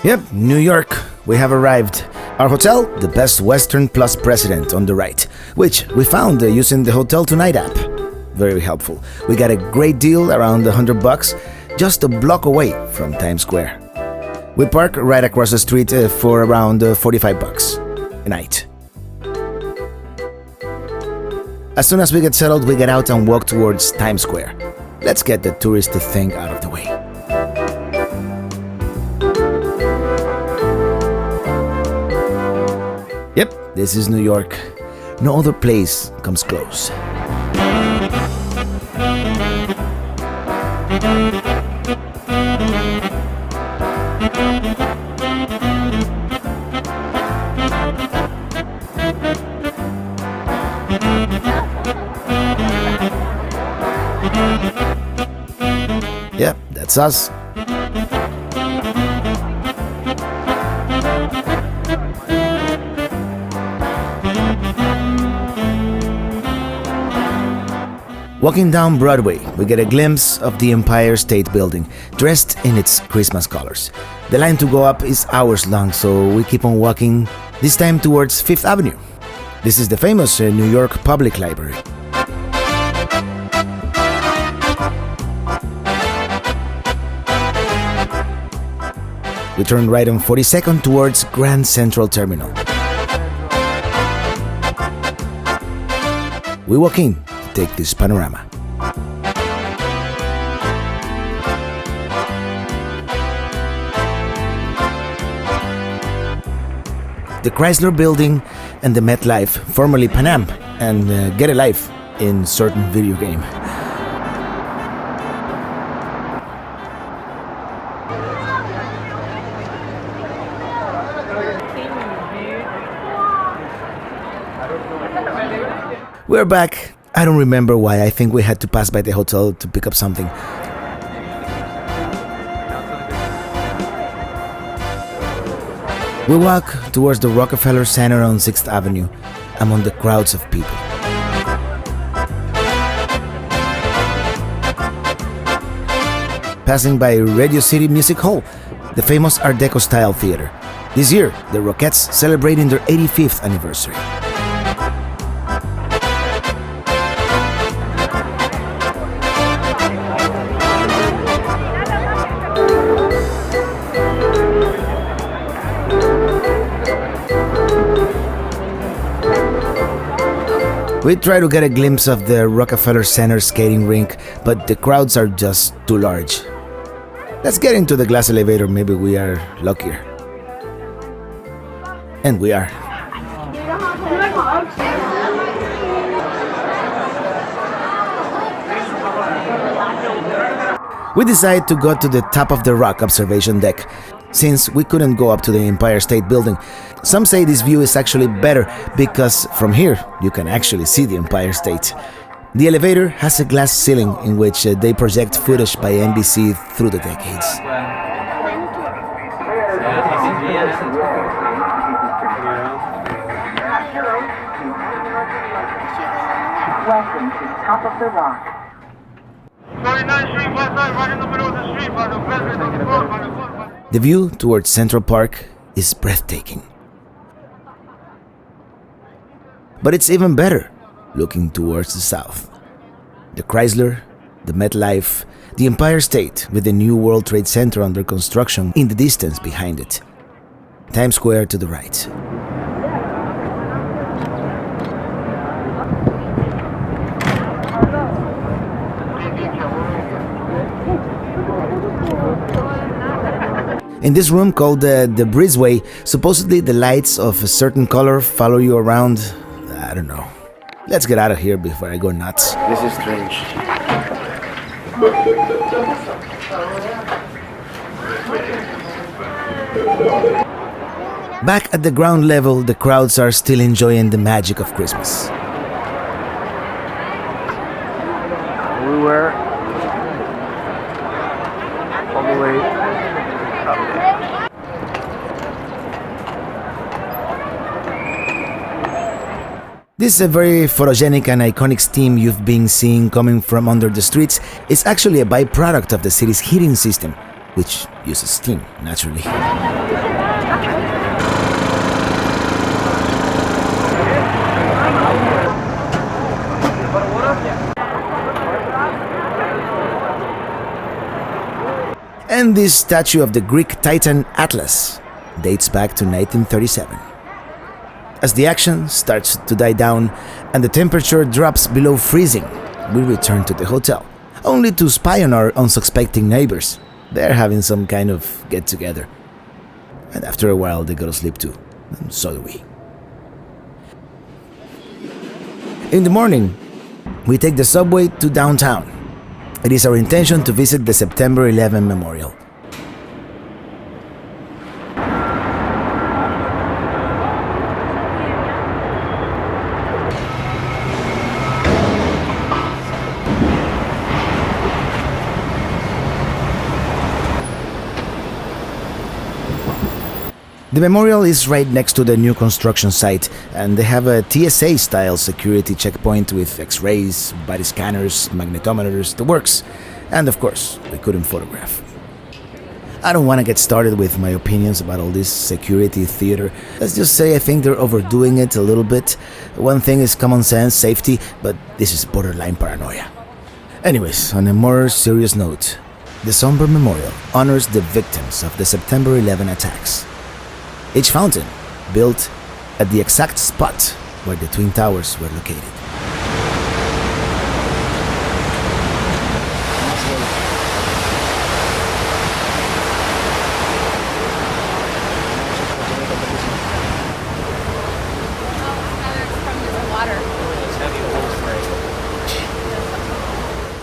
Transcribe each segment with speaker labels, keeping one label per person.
Speaker 1: Yep, New York. We have arrived. Our hotel, the Best Western Plus President on the right, which we found using the Hotel Tonight app. Very helpful. We got a great deal around $100, just a block away from Times Square. We park right across the street for around $45 a night. As soon as we get settled, we get out and walk towards Times Square. Let's get the touristy thing out of the way. Yep, this is New York. No other place comes close. Yep, that's us. Walking down Broadway, we get a glimpse of the Empire State Building, dressed in its Christmas colors. The line to go up is hours long, so we keep on walking, this time towards Fifth Avenue. This is the famous New York Public Library. We turn right on 42nd towards Grand Central Terminal. We walk in to take this panorama. The Chrysler Building and the MetLife, formerly Pan Am, and Get a Life in certain video game. We're back. I don't remember why. I think we had to pass by the hotel to pick up something. We walk towards the Rockefeller Center on 6th Avenue, among the crowds of people. Passing by Radio City Music Hall, the famous Art Deco style theater. This year, the Rockettes celebrating their 85th anniversary. We try to get a glimpse of the Rockefeller Center skating rink, but the crowds are just too large. Let's get into the glass elevator, maybe we are luckier. And we are. We decide to go to the top of the rock observation deck, since we couldn't go up to the Empire State Building. Some say this view is actually better because from here you can actually see the Empire State. The elevator has a glass ceiling in which they project footage by NBC through the decades.
Speaker 2: Welcome to Top of the Rock.
Speaker 3: 49th Street, West Side, right in the middle of the street by the president of the board.
Speaker 1: The view towards Central Park is breathtaking. But it's even better looking towards the south. The Chrysler, the MetLife, the Empire State with the new World Trade Center under construction in the distance behind it. Times Square to the right. In this room called the Breezeway, supposedly the lights of a certain color follow you around. I don't know. Let's get out of here before I go nuts.
Speaker 4: This is strange.
Speaker 1: Back at the ground level, the crowds are still enjoying the magic of Christmas.
Speaker 4: We were all the way up there.
Speaker 1: This very photogenic and iconic steam you've been seeing coming from under the streets is actually a byproduct of the city's heating system. which uses steam, naturally. And this statue of the Greek titan Atlas dates back to 1937. As the action starts to die down and the temperature drops below freezing, we return to the hotel, only to spy on our unsuspecting neighbors. They're having some kind of get-together. And after a while, they go to sleep too. And so do we. In the morning, we take the subway to downtown. It is our intention to visit the September 11 Memorial. The memorial is right next to the new construction site, and they have a TSA-style security checkpoint with X-rays, body scanners, magnetometers, the works. And of course, we couldn't photograph. I don't want to get started with my opinions about all this security theater. Let's just say I think they're overdoing it a little bit. One thing is common sense, safety, but this is borderline paranoia. Anyways, on a more serious note, the somber memorial honors the victims of the September 11 attacks. Each fountain built at the exact spot where the Twin Towers were located.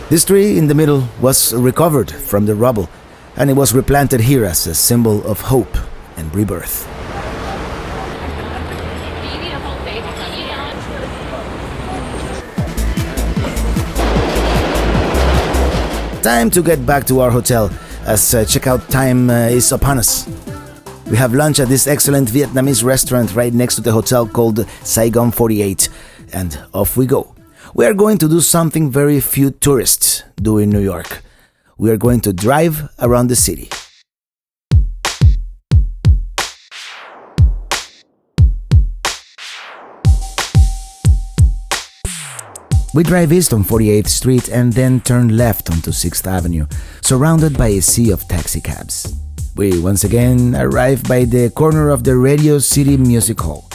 Speaker 1: This tree in the middle was recovered from the rubble, and it was replanted here as a symbol of hope and rebirth. Time to get back to our hotel, as checkout time is upon us. We have lunch at this excellent Vietnamese restaurant right next to the hotel called Saigon 48, and off we go. We are going to do something very few tourists do in New York. We are going to drive around the city. We drive east on 48th Street and then turn left onto 6th Avenue, surrounded by a sea of taxicabs. We once again arrive by the corner of the Radio City Music Hall.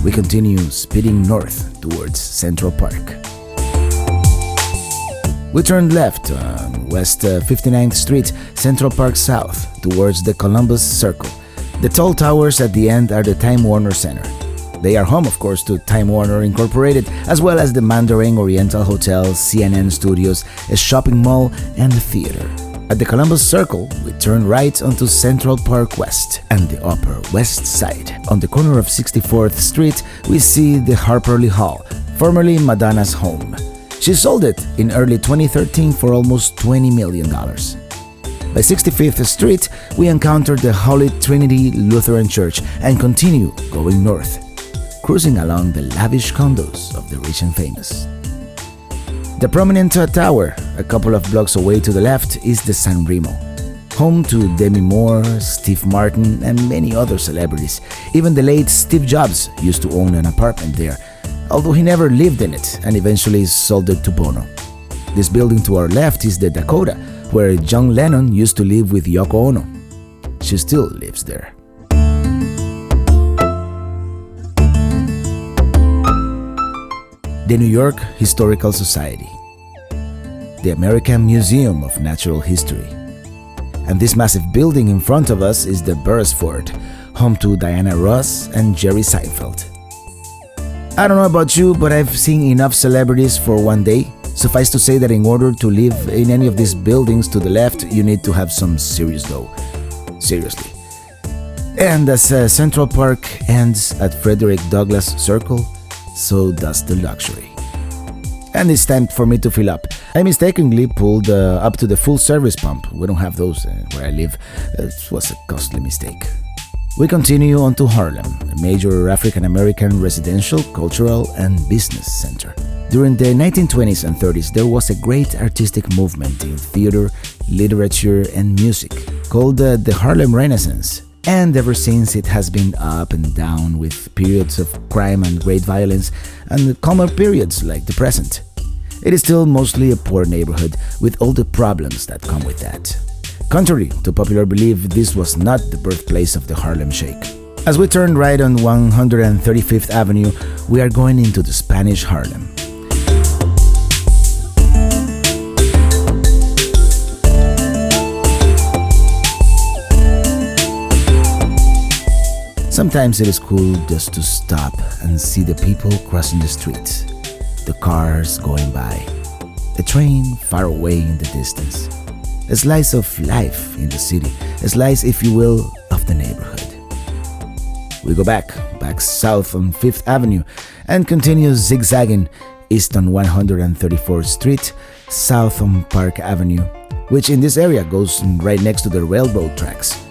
Speaker 1: We continue speeding north towards Central Park. We turned left on West 59th Street, Central Park South, towards the Columbus Circle. The tall towers at the end are the Time Warner Center. They are home, of course, to Time Warner Incorporated, as well as the Mandarin Oriental Hotel, CNN Studios, a shopping mall, and a theater. At the Columbus Circle, we turn right onto Central Park West and the Upper West Side. On the corner of 64th Street, we see the Harper Lee Hall, formerly Madonna's home. She sold it in early 2013 for almost $20 million. By 65th Street, we encounter the Holy Trinity Lutheran Church and continue going north, cruising along the lavish condos of the rich and famous. The prominent tower, a couple of blocks away to the left, is the San Remo, home to Demi Moore, Steve Martin, and many other celebrities. Even the late Steve Jobs used to own an apartment there, although he never lived in it and eventually sold it to Bono. This building to our left is the Dakota, where John Lennon used to live with Yoko Ono. She still lives there. The New York Historical Society, the American Museum of Natural History, and this massive building in front of us is the Beresford, home to Diana Ross and Jerry Seinfeld. I don't know about you, but I've seen enough celebrities for one day. Suffice to say that in order to live in any of these buildings to the left, you need to have some serious dough. Seriously. And as Central Park ends at Frederick Douglass Circle, so does the luxury. And it's time for me to fill up. I mistakenly pulled up to the full service pump. We don't have those where I live. It was a costly mistake. We continue on to Harlem, a major African-American residential, cultural, and business center. During the 1920s and 30s, there was a great artistic movement in theater, literature, and music called the Harlem Renaissance. And ever since, it has been up and down with periods of crime and great violence and calmer periods like the present. It is still mostly a poor neighborhood with all the problems that come with that. Contrary to popular belief, this was not the birthplace of the Harlem Shake. As we turn right on 135th Avenue, we are going into the Spanish Harlem. Sometimes it is cool just to stop and see the people crossing the streets, the cars going by, a train far away in the distance, a slice of life in the city, a slice, if you will, of the neighborhood. We go back south on 5th Avenue and continue zigzagging east on 134th Street, south on Park Avenue, which in this area goes right next to the railroad tracks.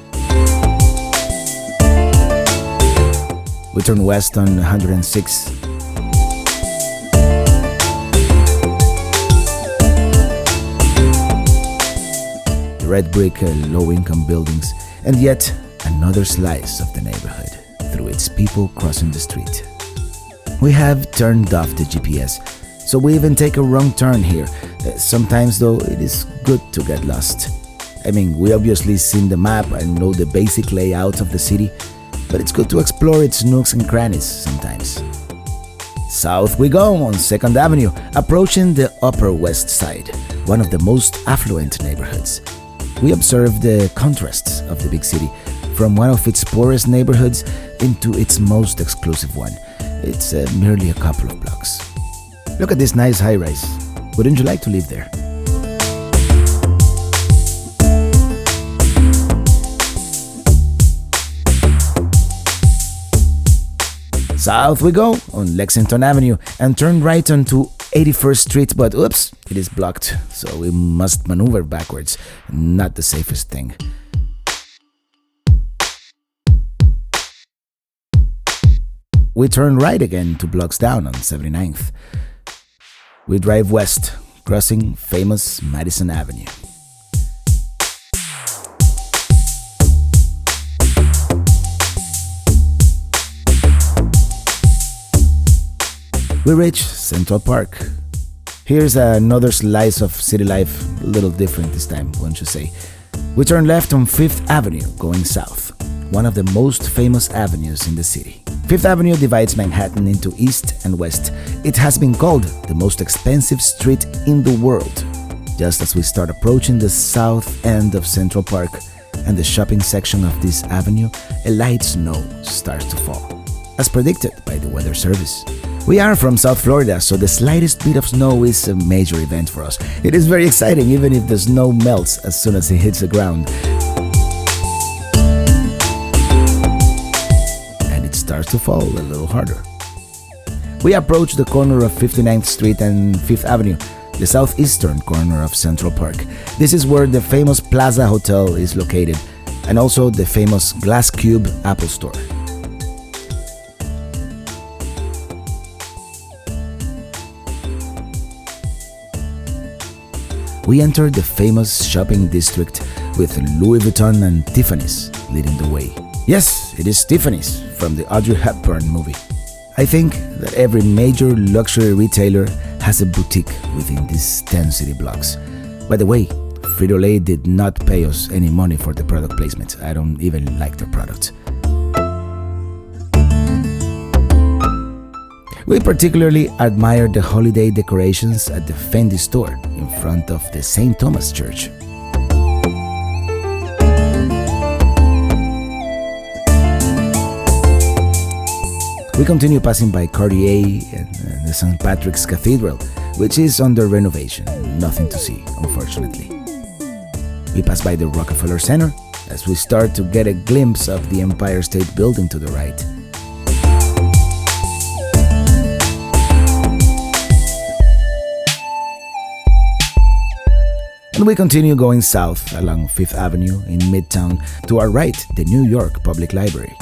Speaker 1: We turn west on 106. The red brick low-income buildings, and yet another slice of the neighborhood through its people crossing the street. We have turned off the GPS, so we even take a wrong turn here. Sometimes, though, it is good to get lost. I mean, we obviously seen the map and know the basic layout of the city, but it's good to explore its nooks and crannies sometimes. South we go on 2nd Avenue, approaching the Upper West Side, one of the most affluent neighborhoods. We observe the contrasts of the big city, from one of its poorest neighborhoods into its most exclusive one. It's merely a couple of blocks. Look at this nice high-rise. Wouldn't you like to live there? South we go on Lexington Avenue and turn right onto 81st Street, but oops, it is blocked, so we must maneuver backwards. Not the safest thing. We turn right again 2 blocks down on 79th. We drive west, crossing famous Madison Avenue. We reach Central Park. Here's another slice of city life, a little different this time, won't you say? We turn left on 5th Avenue, going south, one of the most famous avenues in the city. 5th Avenue divides Manhattan into east and west. It has been called the most expensive street in the world. Just as we start approaching the south end of Central Park and the shopping section of this avenue, a light snow starts to fall, as predicted by the Weather Service. We are from South Florida, so the slightest bit of snow is a major event for us. It is very exciting, even if the snow melts as soon as it hits the ground. And it starts to fall a little harder. We approach the corner of 59th Street and 5th Avenue, the southeastern corner of Central Park. This is where the famous Plaza Hotel is located, and also the famous Glass Cube Apple Store. We enter the famous shopping district with Louis Vuitton and Tiffany's leading the way. Yes, it is Tiffany's from the Audrey Hepburn movie. I think that every major luxury retailer has a boutique within these 10 city blocks. By the way, Frito-Lay did not pay us any money for the product placement. I don't even like their products. We particularly admire the holiday decorations at the Fendi store in front of the St. Thomas Church. We continue passing by Cartier and the St. Patrick's Cathedral, which is under renovation. Nothing to see, unfortunately. We pass by the Rockefeller Center as we start to get a glimpse of the Empire State Building to the right. And we continue going south along 5th Avenue in Midtown. To our right, the New York Public Library.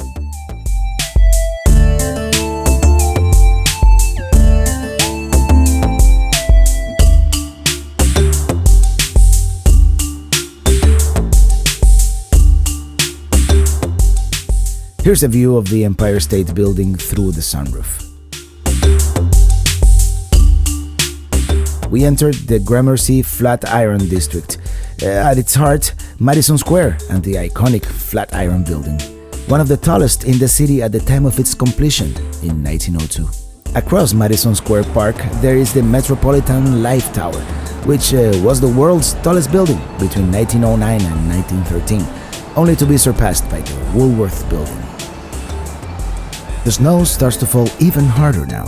Speaker 1: Here's a view of the Empire State Building through the sunroof. We entered the Gramercy Flatiron District. At its heart, Madison Square and the iconic Flatiron Building, one of the tallest in the city at the time of its completion in 1902. Across Madison Square Park, there is the Metropolitan Life Tower, which was the world's tallest building between 1909 and 1913, only to be surpassed by the Woolworth Building. The snow starts to fall even harder now.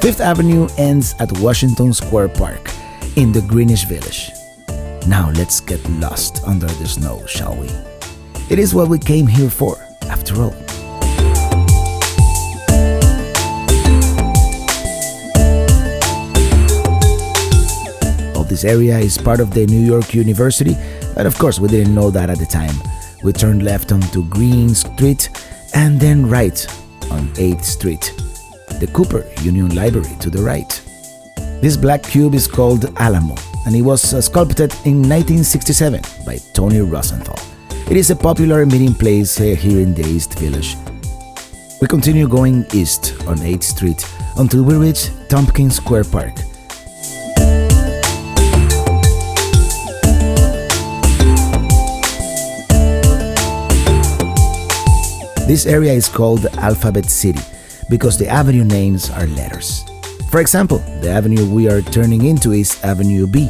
Speaker 1: Fifth Avenue ends at Washington Square Park in the Greenwich Village. Now let's get lost under the snow, shall we? It is what we came here for, after all. All this area is part of the New York University, but of course we didn't know that at the time. We turned left onto Green Street and then right on 8th Street. The Cooper Union Library to the right. This black cube is called Alamo, and it was sculpted in 1967 by Tony Rosenthal. It is a popular meeting place here in the East Village. We continue going east on 8th Street until we reach Tompkins Square Park. This area is called Alphabet City, because the avenue names are letters. For example, the avenue we are turning into is Avenue B.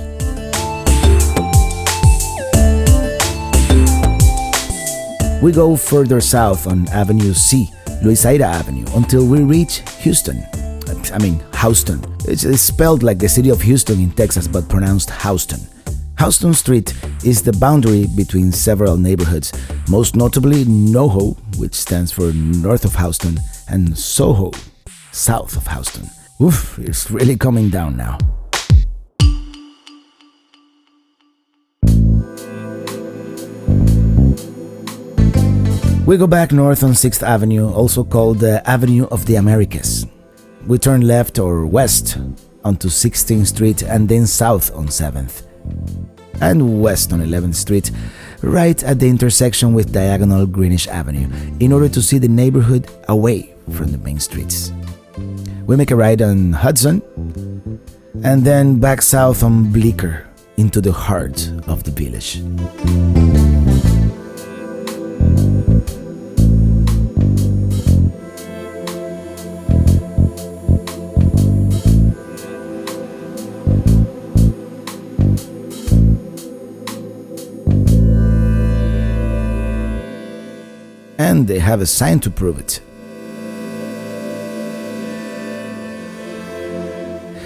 Speaker 1: We go further south on Avenue C, Louisa Avenue, until we reach Houston. Houston. It's spelled like the city of Houston in Texas, but pronounced Houston. Houston Street is the boundary between several neighborhoods, most notably NoHo, which stands for North of Houston, and Soho, south of Houston. Oof, it's really coming down now. We go back north on 6th Avenue, also called the Avenue of the Americas. We turn left or west onto 16th Street and then south on 7th. And west on 11th Street, right at the intersection with diagonal Greenwich Avenue, in order to see the neighborhood away from the main streets. We make a ride on Hudson, and then back south on Bleecker into the heart of the village. And they have a sign to prove it.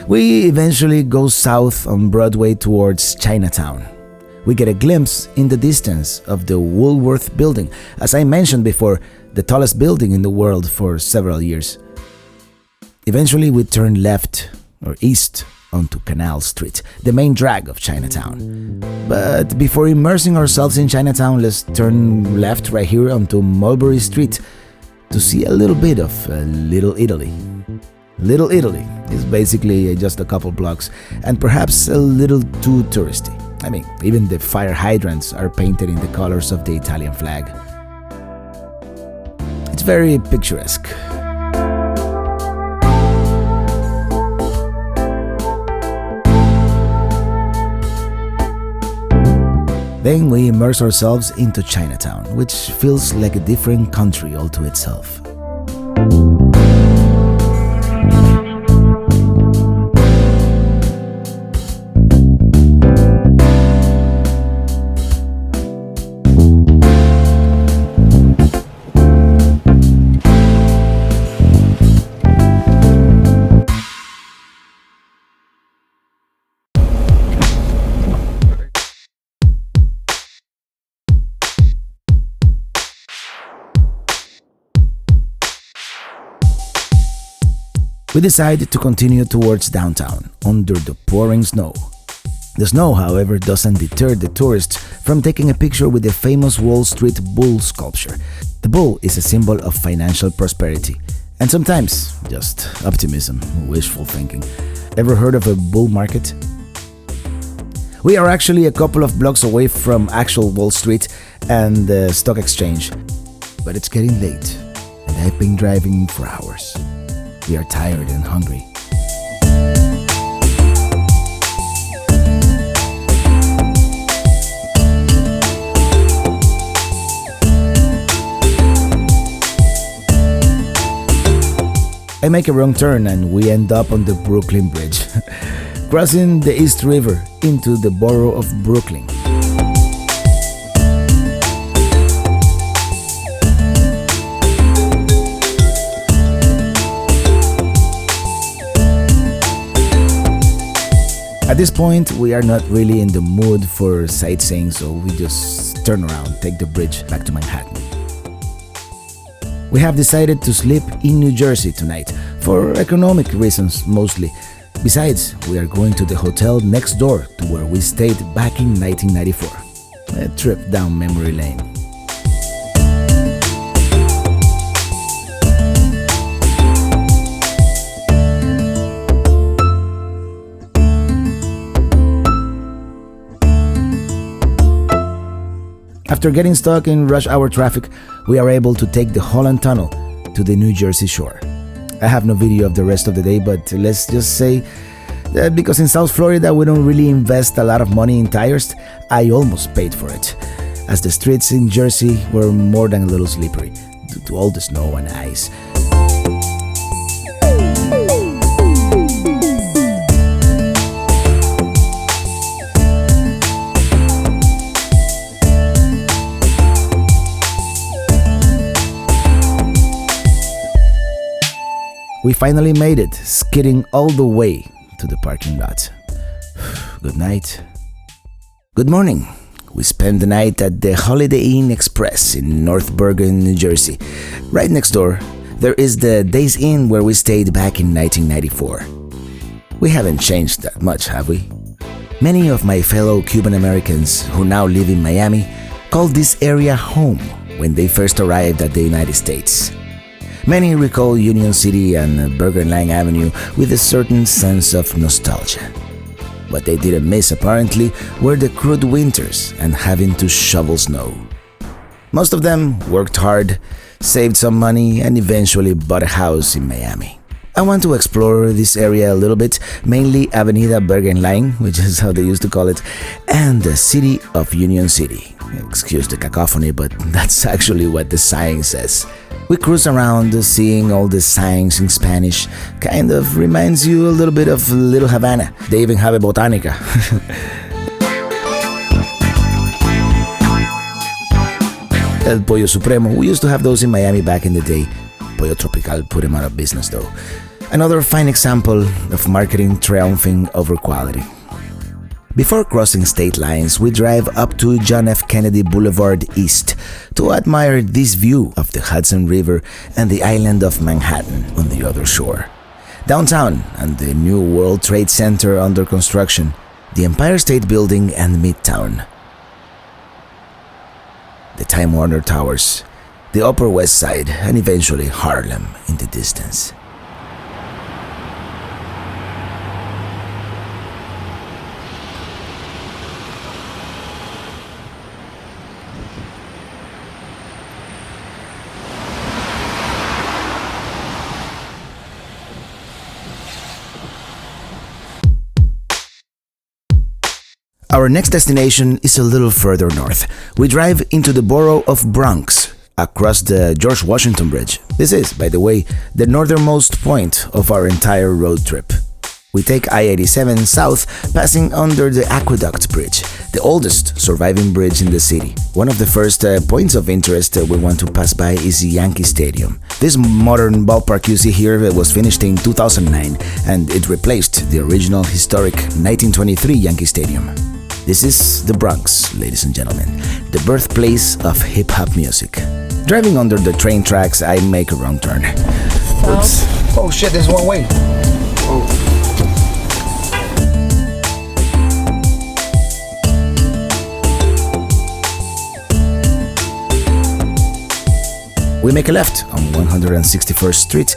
Speaker 1: We eventually go south on Broadway towards Chinatown. We get a glimpse in the distance of the Woolworth Building, as I mentioned before, the tallest building in the world for several years. Eventually we turn left or east onto Canal Street, the main drag of Chinatown. But before immersing ourselves in Chinatown, let's turn left right here onto Mulberry Street to see a little bit of Little Italy. Little Italy is basically just a couple blocks and perhaps a little too touristy. Even the fire hydrants are painted in the colors of the Italian flag. It's very picturesque. Then we immerse ourselves into Chinatown, which feels like a different country all to itself. We decided to continue towards downtown, under the pouring snow. The snow, however, doesn't deter the tourists from taking a picture with the famous Wall Street bull sculpture. The bull is a symbol of financial prosperity, and sometimes just optimism, wishful thinking. Ever heard of a bull market? We are actually a couple of blocks away from actual Wall Street and the stock exchange, but it's getting late, and I've been driving for hours. We are tired and hungry. I make a wrong turn and we end up on the Brooklyn Bridge, crossing the East River into the borough of Brooklyn. At this point, we are not really in the mood for sightseeing, so we just turn around, take the bridge back to Manhattan. We have decided to sleep in New Jersey tonight, for economic reasons mostly. Besides, we are going to the hotel next door to where we stayed back in 1994. A trip down memory lane. After getting stuck in rush hour traffic, we are able to take the Holland Tunnel to the New Jersey shore. I have no video of the rest of the day, but let's just say that because in South Florida we don't really invest a lot of money in tires, I almost paid for it, as the streets in Jersey were more than a little slippery due to all the snow and ice. We finally made it, skidding all the way to the parking lot. Good night. Good morning. We spent the night at the Holiday Inn Express in North Bergen, New Jersey. Right next door, there is the Days Inn where we stayed back in 1994. We haven't changed that much, have we? Many of my fellow Cuban Americans who now live in Miami called this area home when they first arrived at the United States. Many recall Union City and BERGENLINE Avenue with a certain sense of nostalgia. What they didn't miss, apparently, were the crude winters and having to shovel snow. Most of them worked hard, saved some money, and eventually bought a house in Miami. I want to explore this area a little bit, mainly Avenida BERGENLINE, which is how they used to call it, and the city of Union City. Excuse the cacophony, but that's actually what the sign says. We cruise around seeing all the signs in Spanish. Kind of reminds you a little bit of Little Havana. They even have a botanica. El Pollo Supremo. We used to have those in Miami back in the day. Pollo Tropical put him out of business though. Another fine example of marketing triumphing over quality. Before crossing state lines, we drive up to John F. Kennedy Boulevard East to admire this view of the Hudson River and the island of Manhattan on the other shore. Downtown and the new World Trade Center under construction, the Empire State Building and Midtown. The Time Warner Towers, the Upper West Side, and eventually Harlem in the distance. Our next destination is a little further north. We drive into the borough of Bronx, across the George Washington Bridge. This is, by the way, the northernmost point of our entire road trip. We take I-87 south, passing under the Aqueduct Bridge, the oldest surviving bridge in the city. One of the first points of interest we want to pass by is Yankee Stadium. This modern ballpark you see here was finished in 2009, and it replaced the original historic 1923 Yankee Stadium. This is the Bronx, ladies and gentlemen, the birthplace of hip-hop music. Driving under the train tracks, I make a wrong turn. Oops. Oh shit, there's one way.
Speaker 4: Oh.
Speaker 1: We make a left on 161st Street,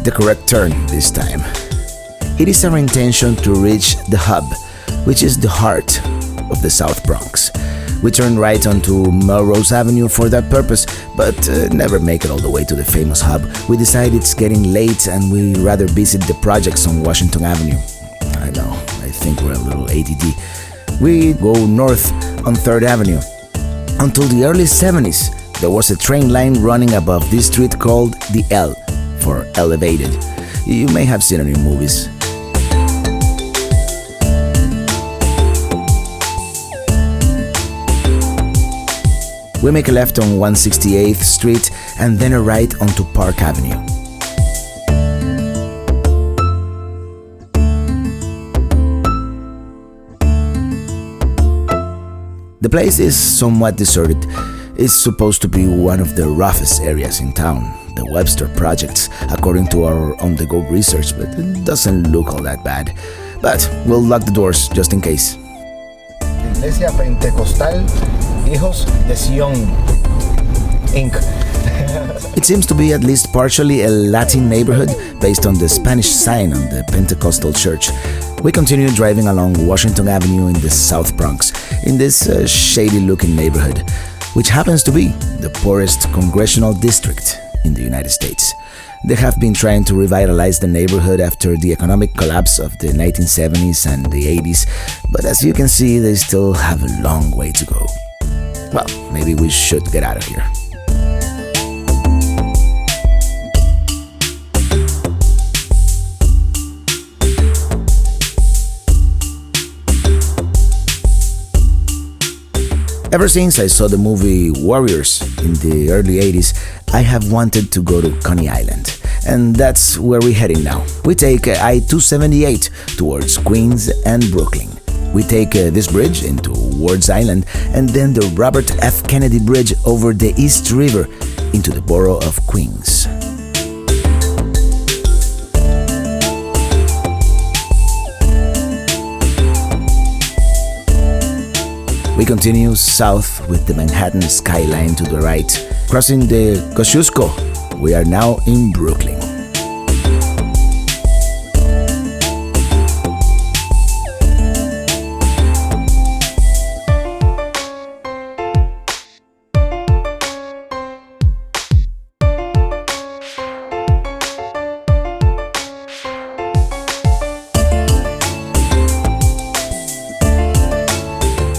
Speaker 1: the correct turn this time. It is our intention to reach the hub, which is the heart of the South Bronx. We turn right onto Melrose Avenue for that purpose, but never make it all the way to the famous hub. We decide it's getting late and we rather visit the projects on Washington Avenue. I know, I think we're a little ADD. We go north on 3rd Avenue. Until the early 70s, there was a train line running above this street called the L, for elevated. You may have seen it in movies. We make a left on 168th Street and then a right onto Park Avenue. The place is somewhat deserted. It's supposed to be one of the roughest areas in town, the Webster Projects, according to our on-the-go research, but it doesn't look all that bad. But we'll lock the doors just in case. Iglesia Pentecostal Hijos de Sion, Inc. It seems to be at least partially a Latin neighborhood based on the Spanish sign on the Pentecostal church. We continue driving along Washington Avenue in the South Bronx, in this shady-looking neighborhood, which happens to be the poorest congressional district in the United States. They have been trying to revitalize the neighborhood after the economic collapse of the 1970s and the 80s, but as you can see, they still have a long way to go. Well, maybe we should get out of here. Ever since I saw the movie Warriors in the early 80s, I have wanted to go to Coney Island. And that's where we're heading now. We take I-278 towards Queens and Brooklyn. We take this bridge into Ward's Island and then the Robert F. Kennedy Bridge over the East River into the borough of Queens. We continue south with the Manhattan skyline to the right. Crossing the Kosciuszko, we are now in Brooklyn.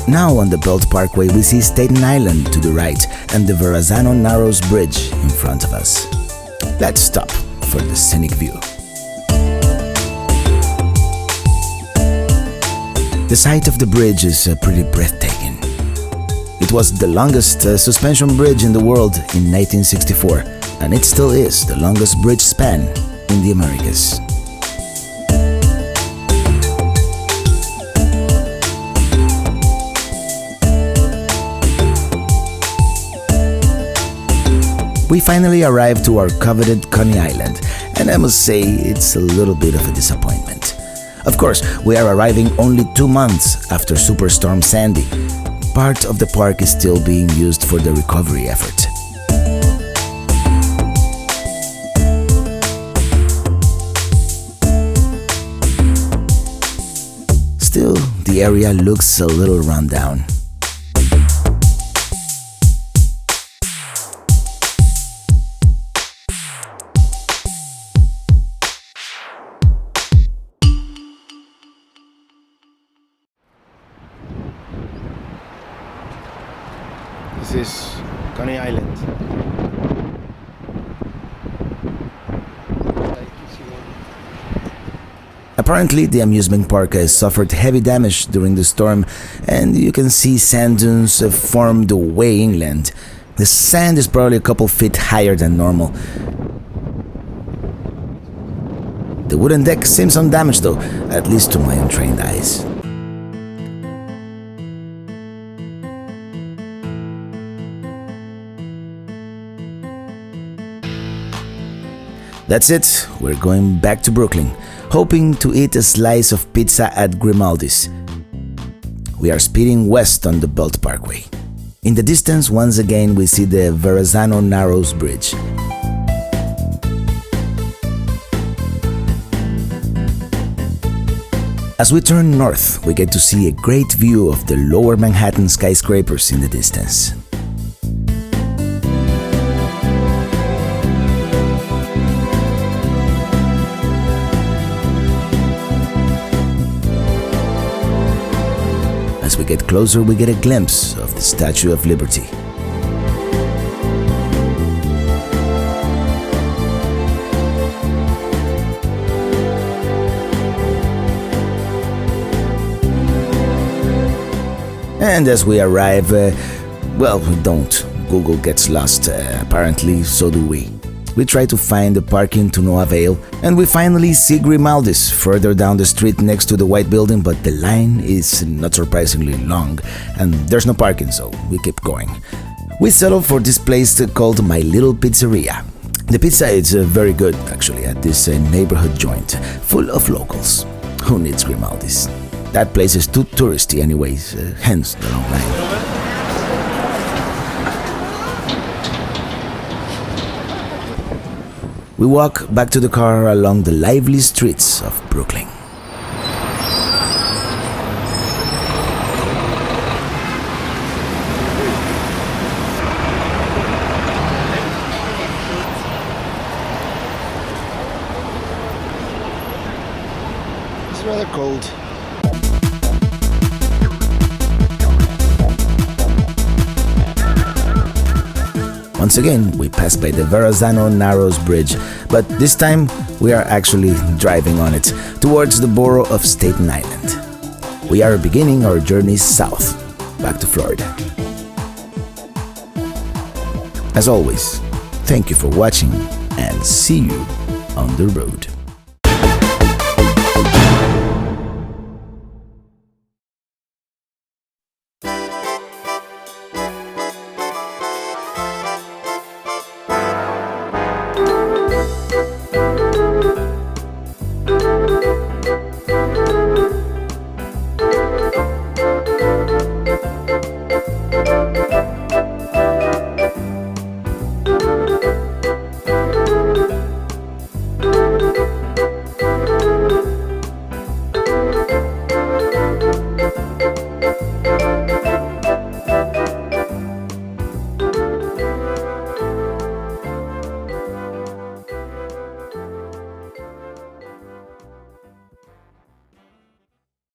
Speaker 1: Now on the Belt Parkway we see Staten Island to the right and the VERRAZANO-NARROWS bridge in front of us. Let's stop for the scenic view. The sight of the bridge is pretty breathtaking. It was the longest suspension bridge in the world in 1964, and it still is the longest bridge span in the Americas. We finally arrived to our coveted Coney Island, and I must say it's a little bit of a disappointment. Of course, we are arriving only 2 months after Superstorm Sandy. Part of the park is still being used for the recovery effort. Still, the area looks a little run down. This is Coney Island. Apparently, the amusement park has suffered heavy damage during the storm, and you can see sand dunes formed way inland. The sand is probably a couple feet higher than normal. The wooden deck seems undamaged though, at least to my untrained eyes. That's it, we're going back to Brooklyn, hoping to eat a slice of pizza at Grimaldi's. We are speeding west on the Belt Parkway. In the distance, once again, we see the VERRAZANO-NARROWS bridge. As we turn north, we get to see a great view of the lower Manhattan skyscrapers in the distance. As we get closer, we get a glimpse of the Statue of Liberty. And as we arrive, well, we don't. Google gets lost, apparently, so do we. We try to find the parking to no avail, and we finally see Grimaldi's further down the street next to the white building, but the line is not surprisingly long, and there's no parking, so we keep going. We settle for this place called My Little Pizzeria. The pizza is very good, actually, at this neighborhood joint, full of locals. Who needs Grimaldi's? That place is too touristy anyways, hence the long line. We walk back to the car along the lively streets of Brooklyn.
Speaker 4: It's rather cold.
Speaker 1: Once again, we pass by the VERRAZANO-NARROWS bridge, but this time we are actually driving on it towards the borough of Staten Island. We are beginning our journey south, back to Florida. As always, thank you for watching and see you on the road.